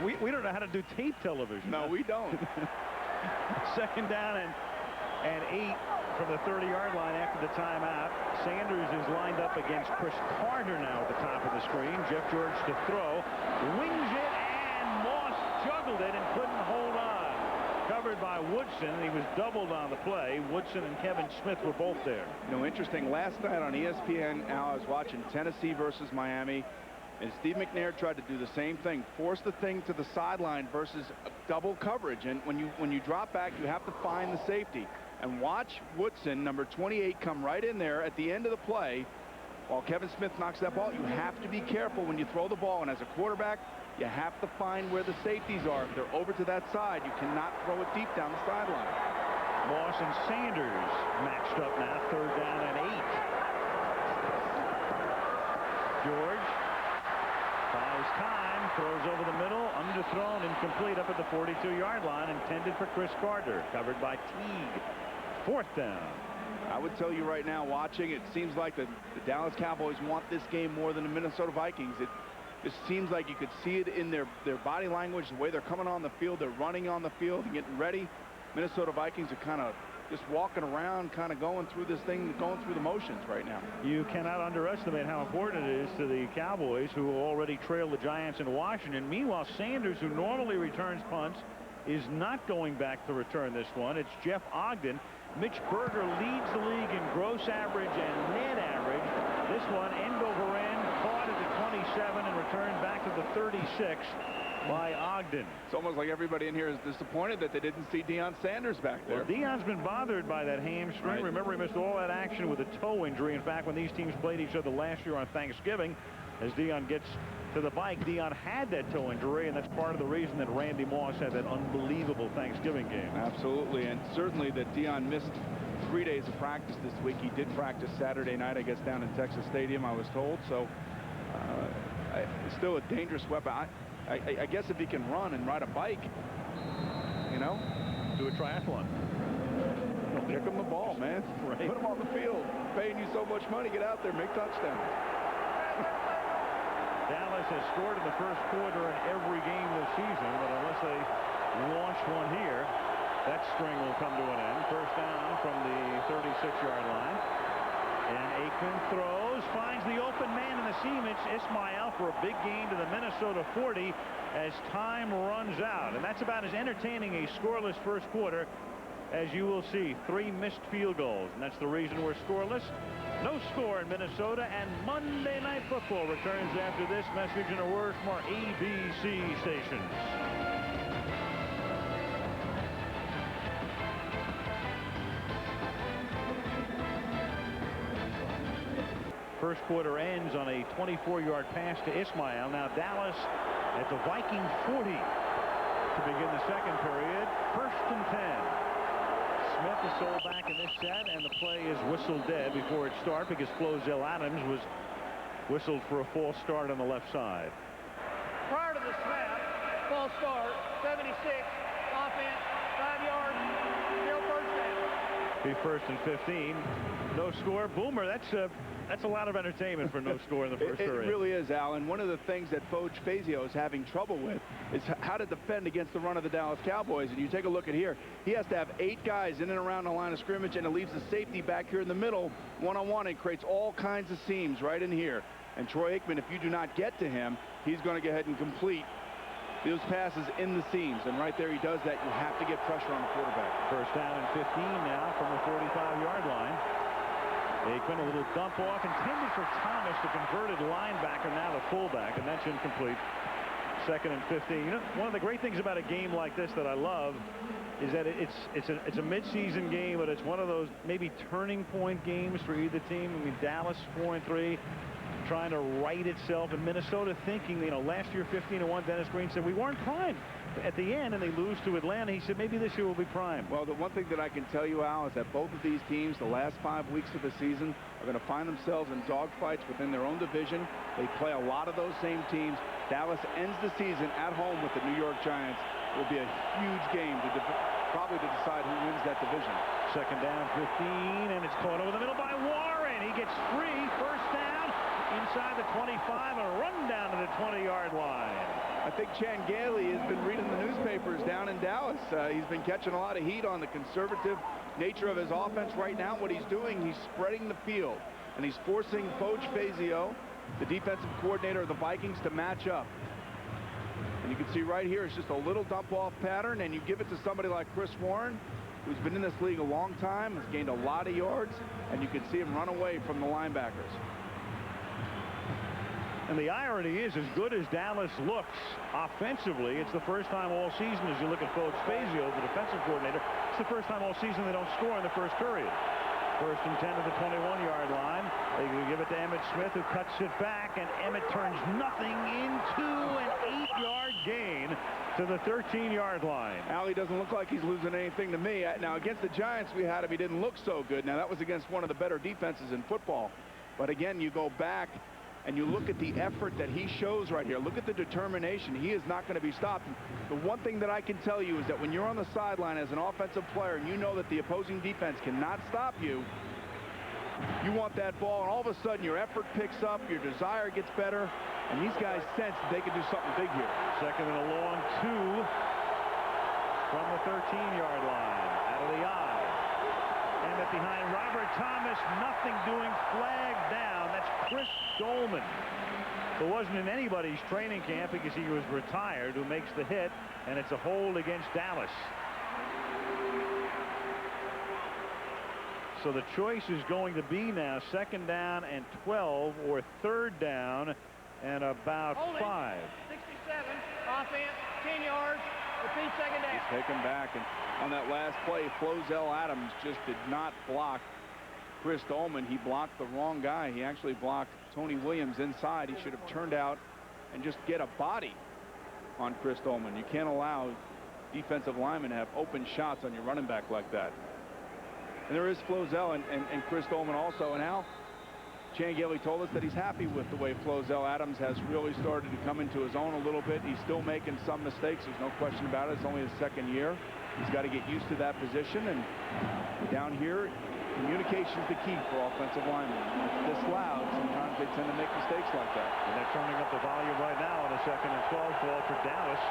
We don't know how to do tape television. No, we don't. Second down and 8 from the 30-yard line after the timeout. Sanders is lined up against Cris Carter now at the top of the screen. Jeff George to throw. Wings it, and Moss juggled it and couldn't hold on. Covered by Woodson. He was doubled on the play. Woodson and Kevin Smith were both there. You know, interesting, last night on ESPN, Al, I was watching Tennessee versus Miami, and Steve McNair tried to do the same thing, force the thing to the sideline versus double coverage. And when you drop back, you have to find the safety. And watch Woodson, number 28, come right in there at the end of the play while Kevin Smith knocks that ball. You have to be careful when you throw the ball, and as a quarterback, you have to find where the safeties are. If they're over to that side, you cannot throw it deep down the sideline. Moss and Sanders matched up now, third down and 8. George buys time, throws over the middle, underthrown, incomplete up at the 42-yard line, intended for Cris Carter, covered by Teague. Fourth down. I would tell you right now, watching, it seems like the Dallas Cowboys want this game more than the Minnesota Vikings. It just seems like you could see it in their body language, the way they're coming on the field, they're running on the field and getting ready. Minnesota Vikings are kind of just walking around, kind of going through this thing, going through the motions right now. You cannot underestimate how important it is to the Cowboys, who already trail the Giants in Washington. Meanwhile, Sanders, who normally returns punts, is not going back to return this one. It's Jeff Ogden. Mitch Berger leads the league in gross average and net average. This one, end over end, caught at the 27 and returned back to the 36 by Ogden. It's almost like everybody in here is disappointed that they didn't see Deion Sanders back there. Well, Deion's been bothered by that hamstring. Right. Remember, he missed all that action with a toe injury. In fact, when these teams played each other last year on Thanksgiving, as Deion gets to the bike, Deion had that toe injury, and that's part of the reason that Randy Moss had that unbelievable Thanksgiving game. Absolutely, and certainly that Deion missed 3 days of practice this week. He did practice Saturday night, I guess, down in Texas Stadium, I was told. So it's still a dangerous weapon. I guess if he can run and ride a bike, you know, do a triathlon. Kick him the ball, man. Right. Put him on the field. Paying you so much money, get out there, make touchdowns. Dallas has scored in the first quarter in every game this season, but unless they launch one here, that string will come to an end. First down from the 36-yard line. And Aikman throws, finds the open man in the seam. It's Ismail for a big gain to the Minnesota 40 as time runs out. And that's about as entertaining a scoreless first quarter as you will see. 3 missed field goals, and that's the reason we're scoreless. No score in Minnesota, and Monday Night Football returns after this message and a word from our ABC stations. First quarter ends on a 24-yard pass to Ismail. Now Dallas at the Viking 40 to begin the second period. First and 10. Smith is sold back in this set, and the play is whistled dead before it starts because Flozell Adams was whistled for a false start on the left side. Prior to the snap, false start, 76, offense, 5 yards, still first down. Be first and 15. No score. Boomer, that's a lot of entertainment for no score in the first period. It really is, Al. And one of the things that Foge Fazio is having trouble with is how to defend against the run of the Dallas Cowboys. And you take a look at here, he has to have 8 guys in and around the line of scrimmage, and it leaves the safety back here in the middle, one-on-one, and creates all kinds of seams right in here. And Troy Aikman, if you do not get to him, he's going to go ahead and complete those passes in the seams. And right there he does that. You have to get pressure on the quarterback. First down and 15 now from the 45-yard line. Aikman, a little dump off intended for Thomas, the converted linebacker, now the fullback, and that's incomplete. Second and 15. You know, one of the great things about a game like this that I love is that it's a midseason game, but it's one of those maybe turning point games for either team. I mean, Dallas 4-3, trying to right itself, and Minnesota thinking, you know, last year 15-1. Dennis Green said we weren't primed at the end, and they lose to Atlanta. He said maybe this year will be prime. Well, the one thing that I can tell you, Al, is that both of these teams, the last 5 weeks of the season, are going to find themselves in dogfights within their own division. They play a lot of those same teams. Dallas ends the season at home with the New York Giants. It will be a huge game probably to decide who wins that division. Second down, 15, and it's caught over the middle by Warren. He gets free. First down inside the 25 and a run down to the 20-yard line. I think Chan Gailey has been reading the newspapers down in Dallas. He's been catching a lot of heat on the conservative nature of his offense right now. What he's doing, he's spreading the field, and he's forcing Coach Fazio, the defensive coordinator of the Vikings, to match up. And you can see right here, it's just a little dump-off pattern, and you give it to somebody like Chris Warren, who's been in this league a long time, has gained a lot of yards, and you can see him run away from the linebackers. And the irony is, as good as Dallas looks offensively, it's the first time all season, as you look at Coach Fazio, the defensive coordinator, it's the first time all season they don't score in the first period. First and 10 to the 21-yard line. They give it to Emmitt Smith, who cuts it back, and Emmitt turns nothing into an 8-yard gain to the 13-yard line. Allie doesn't look like he's losing anything to me. Now, against the Giants, we had him. He didn't look so good. Now, that was against one of the better defenses in football. But again, you go back and you look at the effort that he shows right here. Look at the determination. He is not going to be stopped. The one thing that I can tell you is that when you're on the sideline as an offensive player and you know that the opposing defense cannot stop you, you want that ball, and all of a sudden your effort picks up, your desire gets better, and these guys sense that they can do something big here. Second and a long 2 from the 13-yard line. Out of the eye. Emmitt behind Robert Thomas. Nothing doing. Flag down. That's Chris Dolman, who wasn't in anybody's training camp because he was retired, who makes the hit, and it's a hold against Dallas. So the choice is going to be now 2nd down and 12 or 3rd down and about 5. 67, offense, 10 yards, repeat 2nd down. He's taken back, and on that last play, Flozell Adams just did not block Chris Dolman. He blocked the wrong guy. He actually blocked Tony Williams inside. He should have turned out and just get a body on Chris Dolman. You can't allow defensive linemen to have open shots on your running back like that. And there is Flozell and Chris Dolman also. And Al, Chan Gailey told us that he's happy with the way Flozell Adams has really started to come into his own a little bit. He's still making some mistakes. There's no question about it. It's only his 2nd year. He's got to get used to that position. And down here, communication is the key for offensive linemen. It's this loud, sometimes they tend to make mistakes like that. And they're turning up the volume right now on a 2nd and 12 ball for Dallas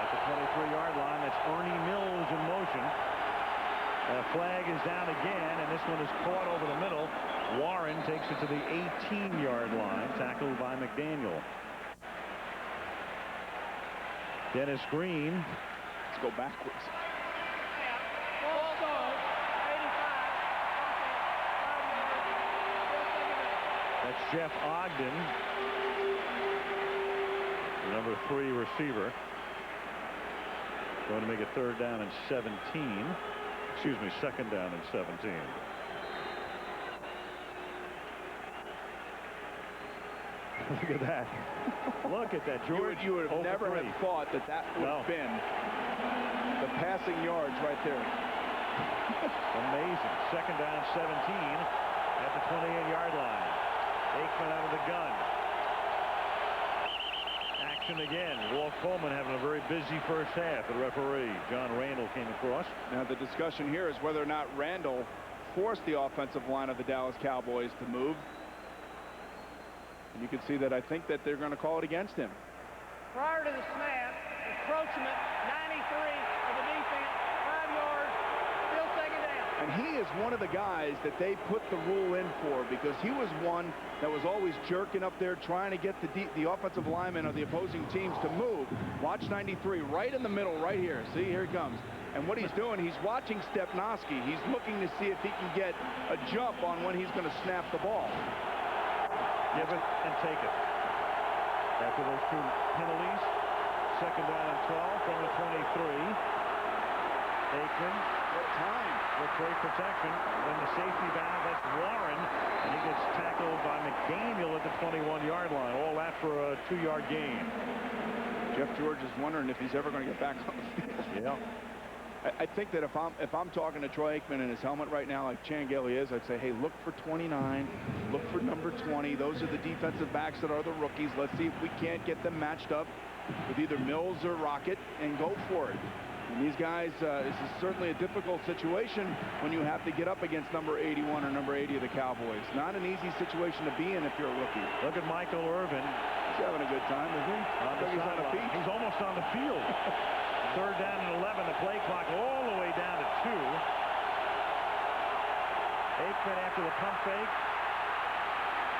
at the 23-yard line. That's Ernie Mills in motion. Flag is down again, and this one is caught over the middle. Warren takes it to the 18-yard line, tackled by McDaniel. Dennis Green. Let's go backwards. Ball start, 85, That's Jeff Ogden, the number 3 receiver. Going to make it 3rd down and 17. Excuse me, 2nd down and 17. Look at that. Look at that, George. You would have never have thought that that would have been the passing yards right there. Amazing. 2nd down, 17 at the 28-yard line. Aikman out of the gun. Action again. Walt Coleman having a very busy first half. The referee, John Randall, came across. Now the discussion here is whether or not Randall forced the offensive line of the Dallas Cowboys to move. And you can see that I think that they're going to call it against him. Prior to the snap, encroachment, 93 of the defense, 5 yards, still 2nd down. And he is one of the guys that they put the rule in for, because he was one that was always jerking up there trying to get the offensive linemen of the opposing teams to move. Watch 93 right in the middle right here. See, here he comes. And what he's doing, he's watching Stepnoski. He's looking to see if he can get a jump on when he's going to snap the ball. Give it and take it. After those 2 penalties, 2nd down and 12 from the 23. Aikman. What time? With great protection. Then the safety valve, that's Warren. And he gets tackled by McDaniel at the 21-yard line. All that for a 2-yard gain. Jeff George is wondering if he's ever going to get back on the field. Yeah. I think that if I'm talking to Troy Aikman in his helmet right now, like Chan Gailey is, I'd say, hey, look for 29, look for number 20. Those are the defensive backs that are the rookies. Let's see if we can't get them matched up with either Mills or Rocket, and go for it. And these guys, this is certainly a difficult situation when you have to get up against number 81 or number 80 of the Cowboys. Not an easy situation to be in if you're a rookie. Look at Michael Irvin. He's having a good time, isn't he? He's on the beach. He's almost on the field. Third down and 11. The play clock all the way down to 2. Aikman after the pump fake.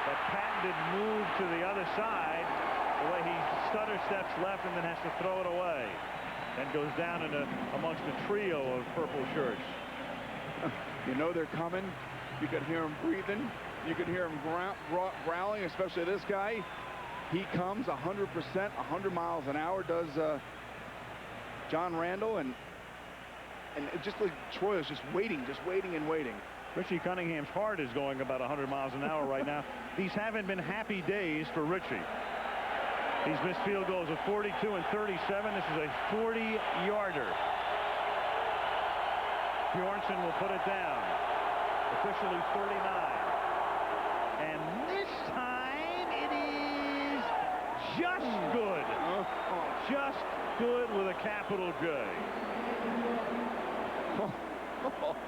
But patented move to the other side. The way he stutter steps left and then has to throw it away. And goes down amongst a trio of purple shirts. You know they're coming. You can hear him breathing. You can hear him growling, especially this guy. He comes 100%, 100 miles an hour, does John Randall. And it just like Troy is just waiting and waiting. Richie Cunningham's heart is going about 100 miles an hour right now. These haven't been happy days for Richie. He's missed field goals of 42 and 37. This is a 40-yarder. Bjornsson will put it down. Officially 39. And this time it is just good. Just good with a capital J.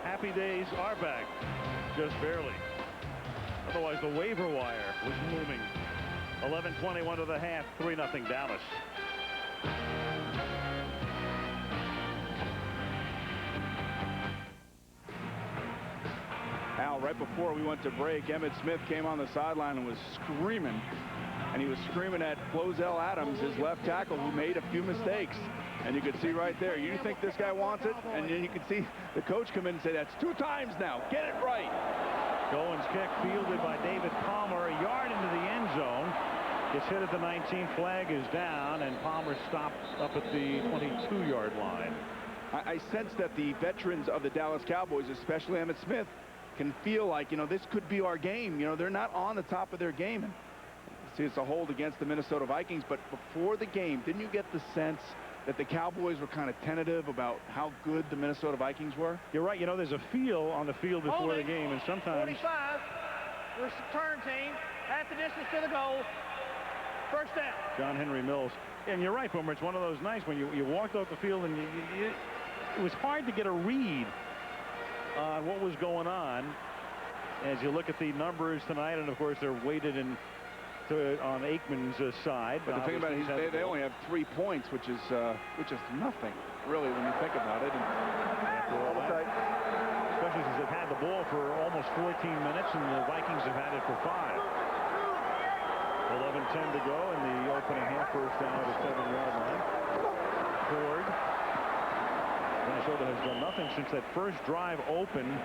Happy days are back. Just barely. Otherwise, the waiver wire was looming. 11:21 to the half, 3-0 Dallas. Al, right before we went to break, Emmitt Smith came on the sideline and was screaming. And he was screaming at Flozell Adams, his left tackle, who made a few mistakes. And you could see right there, you think this guy wants it? And then you can see the coach come in and say, that's 2 times now. Get it right. Goins kick fielded by David Palmer, a yard into the end zone. Gets hit at the 19. Flag is down, and Palmer stopped up at the 22-yard line. I sense that the veterans of the Dallas Cowboys, especially Emmitt Smith, can feel like, this could be our game. They're not on the top of their game. And see, it's a hold against the Minnesota Vikings. But before the game, didn't you get the sense that the Cowboys were kind of tentative about how good the Minnesota Vikings were? You're right. There's a feel on the field before the game, and sometimes 45. Return team at the distance to the goal. First down. John Henry Mills. And you're right, Boomer. It's one of those nights when you walked off the field and it was hard to get a read on what was going on as you look at the numbers tonight. And of course, they're weighted on Aikman's side. But the thing about it, they only have 3 points, which is nothing, really, when you think about it. And after all that, especially since they've had the ball for almost 14 minutes, and the Vikings have had it for 5. 11:10 to go in the opening half. First down at the 7-yard line. Ford. Minnesota has done nothing since that first drive opened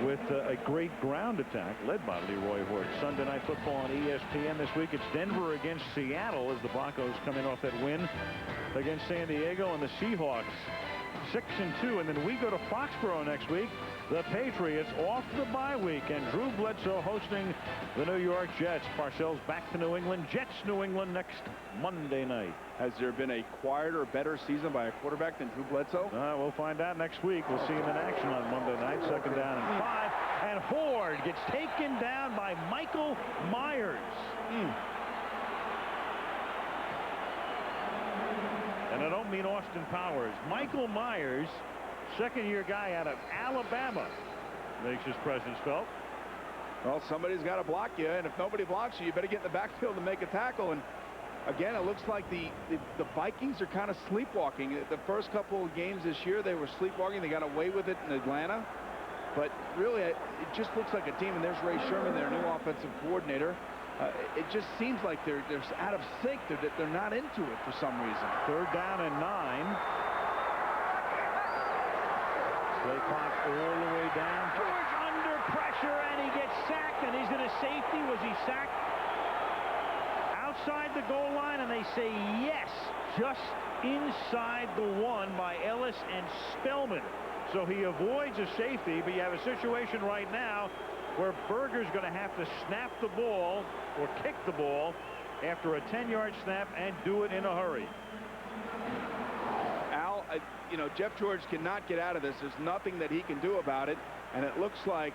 with a great ground attack led by Leroy Hort. Sunday Night Football on ESPN this week. It's Denver against Seattle as the Broncos coming off that win against San Diego, and the Seahawks 6-2. And then we go to Foxborough next week. The Patriots off the bye week, and Drew Bledsoe hosting the New York Jets. Parcells back to New England. Jets New England next Monday night. Has there been a quieter, better season by a quarterback than Drew Bledsoe? We'll find out next week. We'll see him in action on Monday night. 2nd down and 5. And Ford gets taken down by Michael Myers. And I don't mean Austin Powers. Michael Myers, second-year guy out of Alabama, makes his presence felt. Well, somebody's got to block you, and if nobody blocks you, you better get in the backfield and make a tackle. And again, it looks like the Vikings are kind of sleepwalking. The first couple of games this year, they were sleepwalking. They got away with it in Atlanta. But really, it just looks like a team, and there's Ray Sherman, their new offensive coordinator. It just seems like they're out of sync. They're not into it for some reason. 3rd down and 9. Play clock all the way down. George under pressure, and he gets sacked. And is it a safety? Was he sacked outside the goal line? And they say yes, just inside the 1 by Ellis and Spellman. So he avoids a safety, but you have a situation right now where Berger's going to have to snap the ball or kick the ball after a 10-yard snap and do it in a hurry. Al, Jeff George cannot get out of this. There's nothing that he can do about it. And it looks like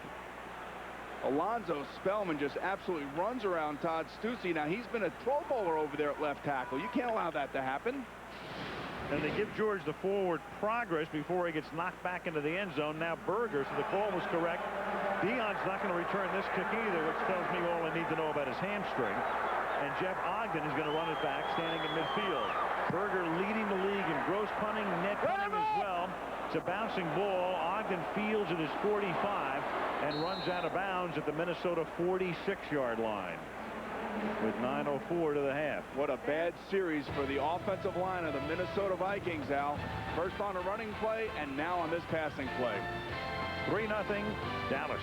Alonzo Spellman just absolutely runs around Todd Stussy. Now, he's been a Pro Bowler over there at left tackle. You can't allow that to happen. And they give George the forward progress before he gets knocked back into the end zone. Now Berger, so the call was correct. Deion's not going to return this kick either, which tells me all I need to know about his hamstring. And Jeff Ogden is going to run it back, standing in midfield. Berger leading the league in gross punting, net punting as well. It's a bouncing ball. Ogden fields at his 45 and runs out of bounds at the Minnesota 46-yard line with 9:04 to the half. What a bad series for the offensive line of the Minnesota Vikings, Al. First on a running play and now on this passing play. 3-0 Dallas.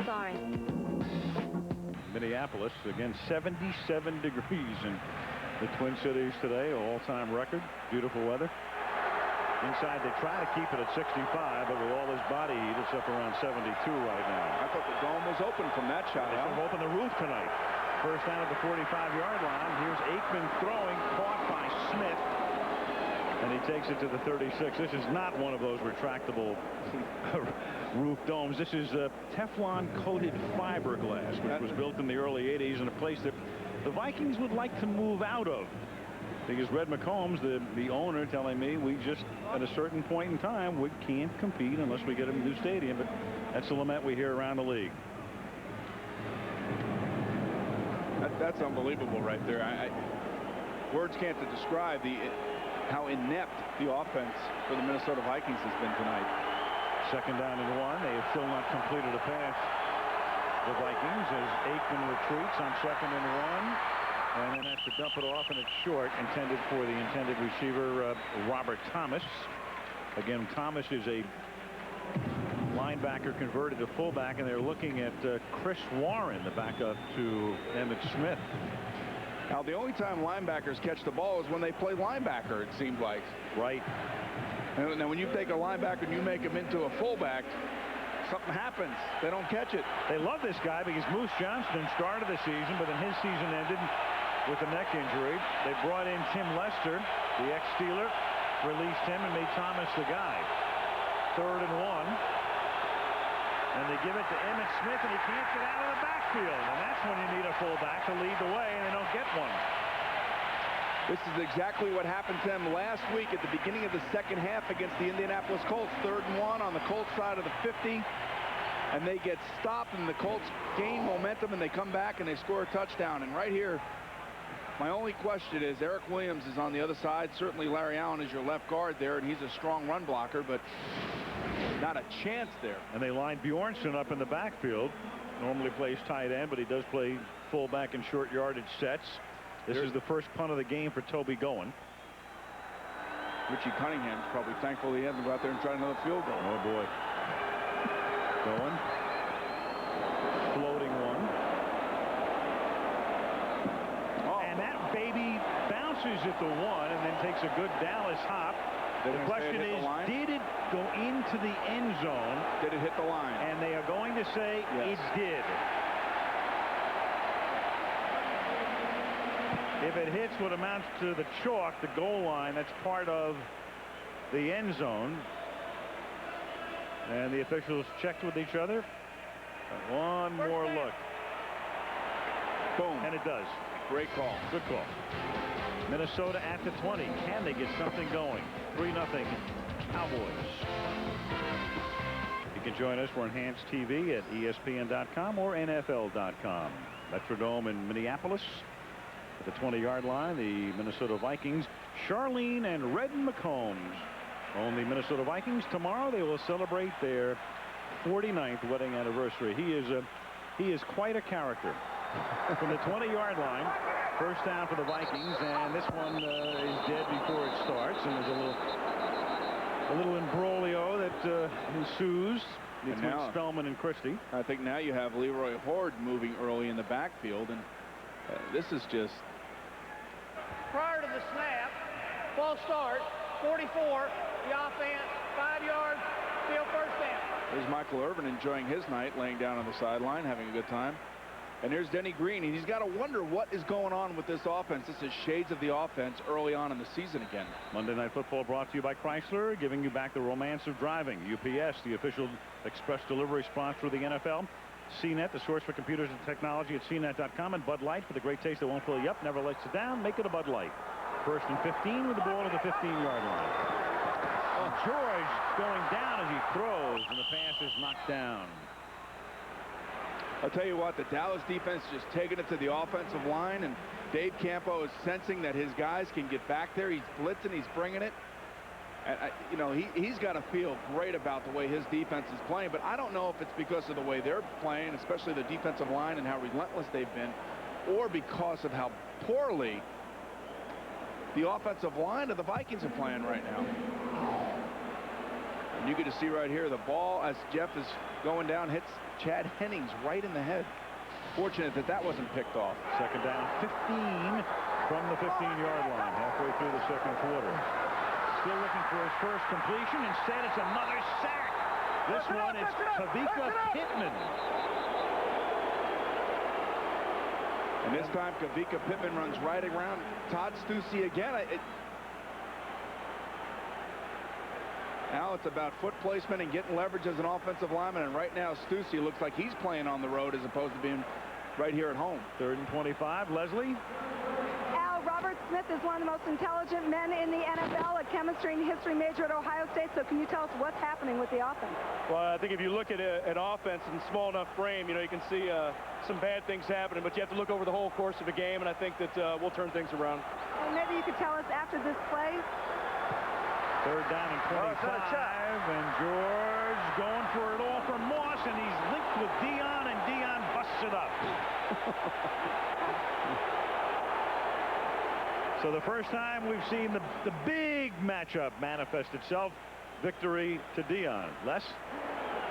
Sorry. Minneapolis, again, 77 degrees in the Twin Cities today, all-time record. Beautiful weather. Inside, they try to keep it at 65, but with all this body heat, it's up around 72 right now. I thought the dome was open from that shot. They should have opened the roof tonight. First down at the 45-yard line. Here's Aikman throwing, caught by Smith. And he takes it to the 36. This is not one of those retractable roof domes. This is a Teflon-coated fiberglass, which was built in the early 80s in a place that the Vikings would like to move out of. Because Red McCombs, the owner, telling me we just, at a certain point in time, we can't compete unless we get a new stadium. But that's the lament we hear around the league. That's unbelievable right there. Words can't describe how inept the offense for the Minnesota Vikings has been tonight. Second down and 1. They have still not completed a pass. The Vikings, as Aikman retreats on second and 1. And then has to dump it off, and it's short, intended for the intended receiver, Robert Thomas. Again, Thomas is a linebacker converted to fullback, and they're looking at Chris Warren, the backup to Emmitt Smith. Now, the only time linebackers catch the ball is when they play linebacker, it seems like. Right. And now, when you take a linebacker and you make him into a fullback, something happens. They don't catch it. They love this guy because Moose Johnston started the season, but then his season ended with a neck injury. They brought in Tim Lester, the ex-Steeler, released him and made Thomas the guy. 3rd and 1. And they give it to Emmitt Smith, and he can't get out of the backfield. And that's when you need a fullback to lead the way, and they don't get one. This is exactly what happened to them last week at the beginning of the second half against the Indianapolis Colts. 3rd and 1 on the Colts side of the 50. And they get stopped, and the Colts gain momentum, and they come back, and they score a touchdown. And right here, my only question is, Eric Williams is on the other side. Certainly Larry Allen is your left guard there, and he's a strong run blocker, but not a chance there. And they line Bjornsson up in the backfield. Normally plays tight end, but he does play fullback in short yardage sets. This is the first punt of the game for Toby Goen. Richie Cunningham's probably thankful he hasn't go out there and try another field goal. Oh, boy. Goen. Floating one. Oh. And that baby bounces at the 1 and then takes a good Dallas hop. The question is, did it go into the end zone? Did it hit the line? And they are going to say it did. If it hits what amounts to the chalk, the goal line, that's part of the end zone. And the officials checked with each other. One more look. Boom. And it does. Great call. Good call. Minnesota at the 20. Can they get something going? 3-0 Cowboys. You can join us for Enhanced TV at ESPN.com or NFL.com. Metrodome in Minneapolis. At the 20-yard line, the Minnesota Vikings. Charlene and Redden McCombs own the Minnesota Vikings. Tomorrow they will celebrate their 49th wedding anniversary. He is quite a character. From the 20-yard line, first down for the Vikings, and this one is dead before it starts. And there's a little imbroglio that ensues between Spellman and Christie. I think now you have Leroy Horde moving early in the backfield, and this is just. Prior to the snap, false start, 44, the offense, 5 yards, still first down. There's Michael Irvin enjoying his night, laying down on the sideline, having a good time. And here's Denny Green, and he's got to wonder what is going on with this offense. This is shades of the offense early on in the season again. Monday Night Football brought to you by Chrysler, giving you back the romance of driving. UPS, the official express delivery sponsor of the NFL. CNET, the source for computers and technology at CNET.com. And Bud Light, for the great taste that won't fill you up, never lets you down. Make it a Bud Light. First and 15 with the ball at the 15-yard line. George going down as he throws, and the pass is knocked down. I'll tell you what, the Dallas defense just taking it to the offensive line, and Dave Campo is sensing that his guys can get back there. He's blitzing, he's bringing it. And, you know, he's got to feel great about the way his defense is playing, but I don't know if it's because of the way they're playing, especially the defensive line and how relentless they've been, or because of how poorly the offensive line of the Vikings are playing right now. And you get to see right here the ball as Jeff is going down hits Chad Hennings right in the head. Fortunate that that wasn't picked off. Second down, 15 from the 15-yard line, halfway through the second quarter. Still looking for his first completion. Instead, it's another sack. This one is Kavika Pittman. And this time, Kavika Pittman runs right around Todd Stussy again. Now it's about foot placement and getting leverage as an offensive lineman. And right now, Stussy looks like he's playing on the road as opposed to being right here at home. 3rd and 25. Leslie? Al, Robert Smith is one of the most intelligent men in the NFL, a chemistry and history major at Ohio State. So can you tell us what's happening with the offense? Well, I think if you look at an offense in small enough frame, you know, you can see some bad things happening, but you have to look over the whole course of a game, and I think that we'll turn things around. Well, maybe you could tell us after this play. 3rd down and 25, and George going for it all for Moss, and he's linked with Deion, and Deion busts it up. So the first time we've seen the big matchup manifest itself. Victory to Deion. Les?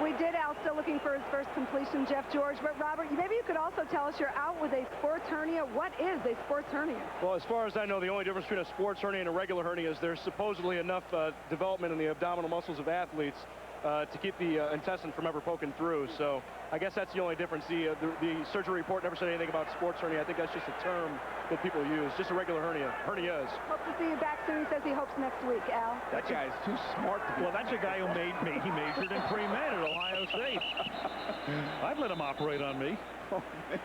We did, Al, still looking for his first completion, Jeff George. But, Robert, maybe you could also tell us you're out with a sports hernia. What is a sports hernia? Well, as far as I know, the only difference between a sports hernia and a regular hernia is there's supposedly enough development in the abdominal muscles of athletes to keep the intestine from ever poking through. So I guess that's the only difference. The surgery report never said anything about sports hernia. I think that's just a term that people use. Just a regular hernia. Hernias. Hope to see you back soon. He says he hopes next week, Al. That guy's too smart to be. Well, that's a guy who he majored in pre-med at Ohio State. I'd let him operate on me. Oh, man.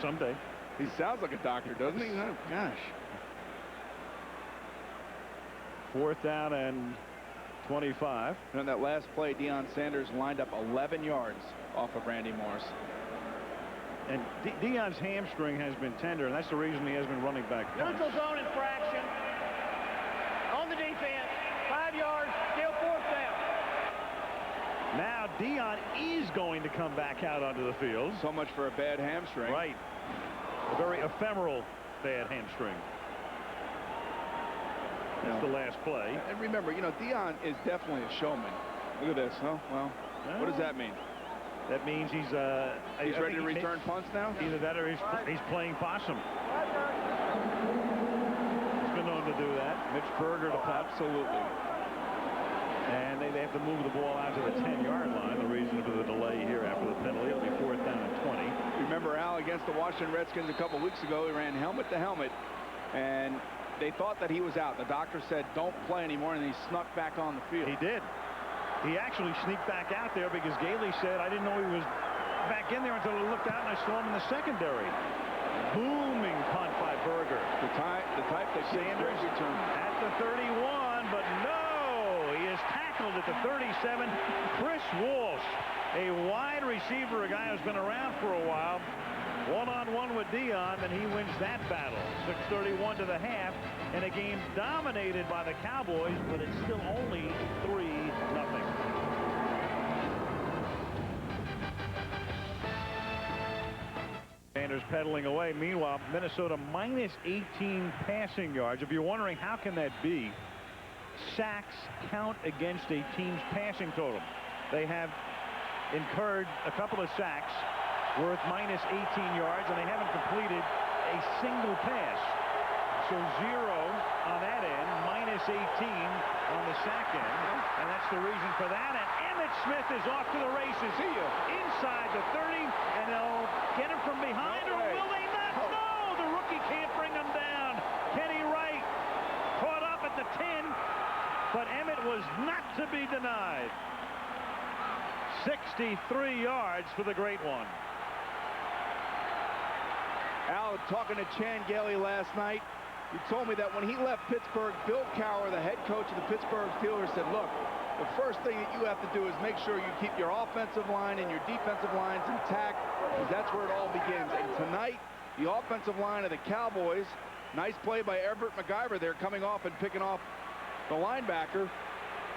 Someday. He sounds like a doctor, doesn't he? Oh, gosh. 4th down and 25. And on that last play, Deion Sanders lined up 11 yards off of Randy Moss. And Deion's hamstring has been tender, and that's the reason he has been running back punch. Neutral zone infraction. On the defense. 5 yards. Still 4th down. Now Deion is going to come back out onto the field. So much for a bad hamstring. Right. A very ephemeral bad hamstring. That's the last play. And remember, you know, Deion is definitely a showman. Look at this, huh? Well, what does that mean? That means he's ready to return punts now? Either that or he's playing possum. He's been known to do that. Mitch Berger to punt. Absolutely. And they have to move the ball out to the 10-yard line. The reason for the delay here after the penalty. It'll be 4th down and 20. Remember, Al, against the Washington Redskins a couple weeks ago, he ran helmet to helmet, and they thought that he was out. The doctor said, don't play anymore, and he snuck back on the field. He did. He actually sneaked back out there because Gailey said, I didn't know he was back in there until I looked out and I saw him in the secondary. Booming punt by Berger. The type that Sanders at the 31, but no, he is tackled at the 37. Chris Walsh, a wide receiver, a guy who's been around for a while. One-on-one with Deion, and he wins that battle. 6:31 to the half, in a game dominated by the Cowboys, but it's still only 3-0. Sanders pedaling away. Meanwhile, Minnesota minus 18 passing yards. If you're wondering how can that be, sacks count against a team's passing total. They have incurred a couple of sacks worth minus 18 yards, and they haven't completed a single pass. So 0 on that end, minus -18 on the sack end, and that's the reason for that. And Emmitt Smith is off to the races. See ya. Inside the 30, and they'll get him from behind, or will they not? No, the rookie can't bring him down. Kenny Wright caught up at the 10, but Emmitt was not to be denied. 63 yards for the great one. Al, talking to Chan Gailey last night, he told me that when he left Pittsburgh, Bill Cowher, the head coach of the Pittsburgh Steelers, said, look, the first thing that you have to do is make sure you keep your offensive line and your defensive lines intact, because that's where it all begins. And tonight, the offensive line of the Cowboys, nice play by Emmitt McGiver there, coming off and picking off the linebacker.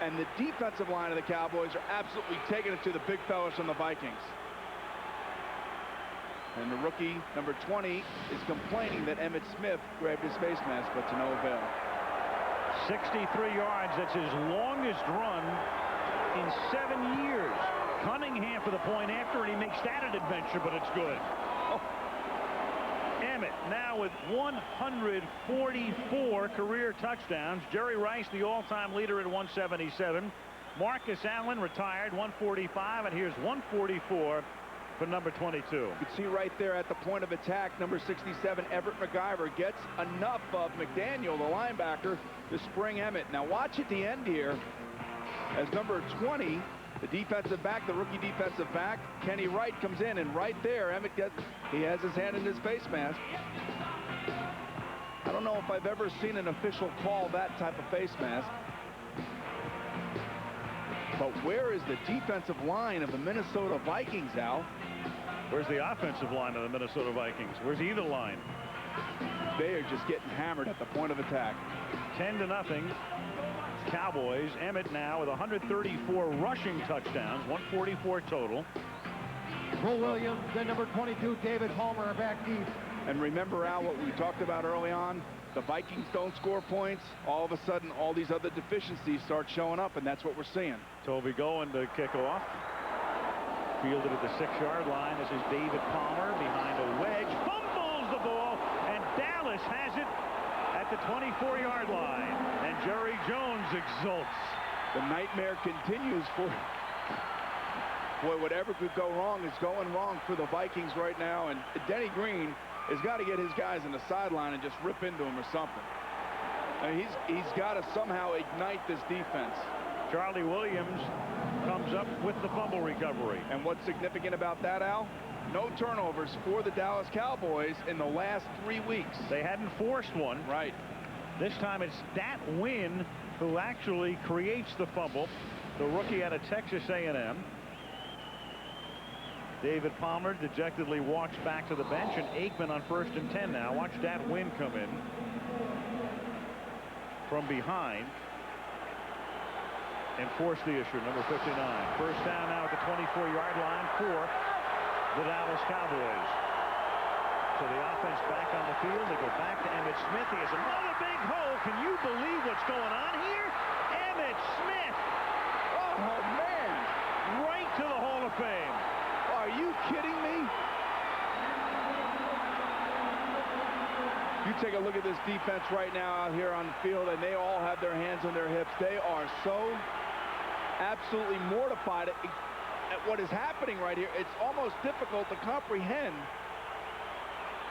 And the defensive line of the Cowboys are absolutely taking it to the big fellas from the Vikings. And the rookie, number 20, is complaining that Emmitt Smith grabbed his face mask, but to no avail. 63 yards. That's his longest run in 7 years. Cunningham for the point after, and he makes that an adventure, but it's good. Emmitt now with 144 career touchdowns. Jerry Rice, the all-time leader at 177. Marcus Allen retired, 145, and here's 144 for number 22. You can see right there at the point of attack, number 67, Emmitt McGiver gets enough of McDaniel, the linebacker, to spring Emmitt. Now watch at the end here as number 20, the defensive back, the rookie defensive back, Kenny Wright comes in, and right there, Emmitt he has his hand in his face mask. I don't know if I've ever seen an official call that type of face mask. But where is the defensive line of the Minnesota Vikings, Al? Where's the offensive line of the Minnesota Vikings? Where's either line? They are just getting hammered at the point of attack. 10-0. Cowboys. Emmitt now with 134 rushing touchdowns, 144 total. Will Williams, then number 22, David Palmer are back deep. And remember, Al, what we talked about early on? The Vikings don't score points. All of a sudden, all these other deficiencies start showing up, and that's what we're seeing. Toby going to kick off. Fielded at the 6-yard line. This is David Palmer behind a wedge. Fumbles the ball, and Dallas has it at the 24-yard line. And Jerry Jones exults. The nightmare continues for... Boy, whatever could go wrong is going wrong for the Vikings right now. And Denny Green has got to get his guys in the sideline and just rip into him or something. And he's got to somehow ignite this defense. Charlie Williams comes up with the fumble recovery. And what's significant about that, Al? No turnovers for the Dallas Cowboys in the last 3 weeks. They hadn't forced one. Right. This time it's Dat Wynn who actually creates the fumble. The rookie out of Texas A&M. David Palmer dejectedly walks back to the bench, and Aikman on 1st and 10 now. Watch Dat Wynn come in from behind and force the issue. Number 59. First down now at the 24-yard line for the Dallas Cowboys. So the offense back on the field. They go back to Emmitt Smith. He has another big hole. Can you believe what's going on here? Emmitt Smith. Oh, man. Right to the Hall of Fame. Are you kidding me? You take a look at this defense right now out here on the field, and they all have their hands on their hips. They are so absolutely mortified at what is happening right here. It's almost difficult to comprehend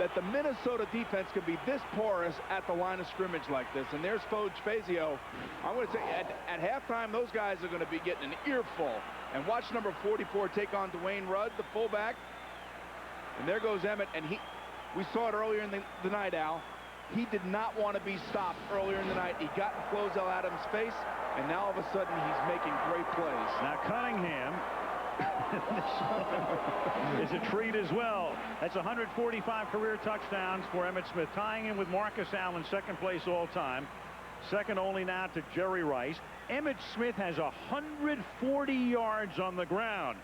that the Minnesota defense could be this porous at the line of scrimmage like this. And there's Foge Fazio. I'm going to say at halftime, those guys are going to be getting an earful. And watch number 44 take on Dwayne Rudd, the fullback. And there goes Emmitt. And we saw it earlier in the night, Al. He did not want to be stopped earlier in the night. He got in Flozell Adams' face, and now all of a sudden he's making great plays. Now Cunningham is a treat as well. That's 145 career touchdowns for Emmitt Smith, tying in with Marcus Allen, 2nd place all time. Second only now to Jerry Rice. Emmitt Smith has 140 yards on the ground.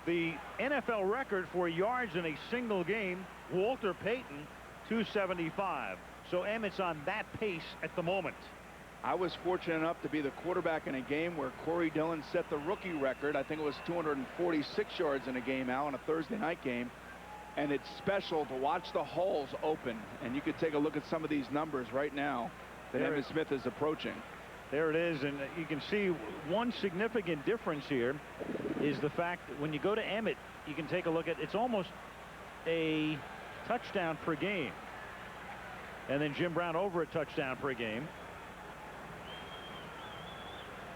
The NFL record for yards in a single game, Walter Payton, 275. So Emmitt's on that pace at the moment. I was fortunate enough to be the quarterback in a game where Corey Dillon set the rookie record. I think it was 246 yards in a game, Al, in a Thursday night game. And it's special to watch the holes open. And you could take a look at some of these numbers right now that Emmitt Smith is approaching. There it is, and you can see one significant difference here is the fact that when you go to Emmitt, you can take a look at, it's almost a touchdown per game. And then Jim Brown over a touchdown per game.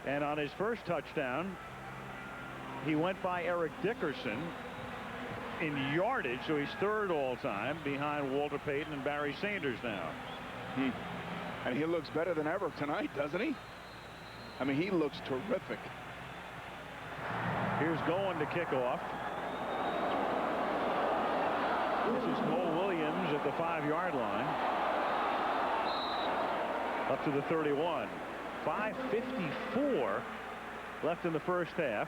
And on his first touchdown, he went by Eric Dickerson in yardage, so he's third all time behind Walter Payton and Barry Sanders now. And he looks better than ever tonight, doesn't he? I mean, he looks terrific. Here's going to kick off. This is Mo Williams at the 5-yard line. Up to the 31. 5:54 left in the first half.